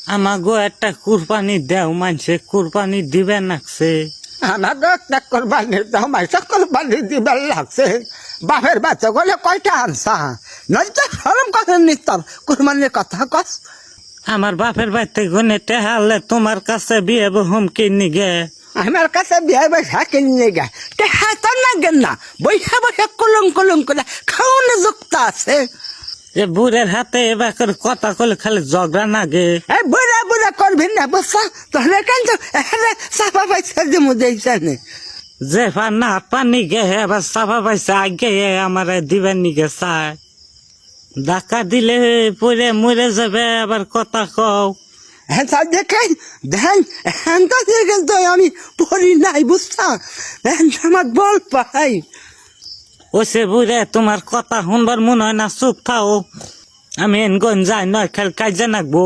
আমাগো একটা কুরবানি দেও, মানছে কুরবানি দিবে নাকছে। আমাকে একটা কোরবানি দাও, মাইসা কোরবানি দিবার লাগছে। বাপের বাচ্চা গলে কয়টা আনসা, নয়তো সরম কথা নিতাম কোরবানির কথা কস। আমার বাপের বাড়িতে গনে টেহালে তোমার কাছে বিয়ে হুমকি নিগে। আমার কাছে বিয়ে বৈশা কিনে গে হাত না গেন না, বৈশা বৈশা কলম কলম করে খাওয়ানো যুক্ত আছে। এ বুড়ের হাতে এবার কথা কলে খালি ঝগড়া নাগে। এই বুড়া বুড়া করবি না বুঝছা, তাহলে কেন চাপা পাইছে যে মুদেছে নে। যে না পানি গে এবার সাফা পাইছে, আগে আমার দিবেন নিগে চায়। ধাক্কা দিলে পরে মরে যাবে, আবার কথা কও। হ্যাঁ তা দেখেন দেখেন, হ্যাঁ তো দেখেন তো আমি পড়ি নাই বুঝছা, হ্যাঁ আমার বল পাই। ওসে বুড়ে তোমার কথা শুনবার মনে হয় না, চুপ থাও। আমি এনগন যাই নয়, খেল কাজে নাকবো।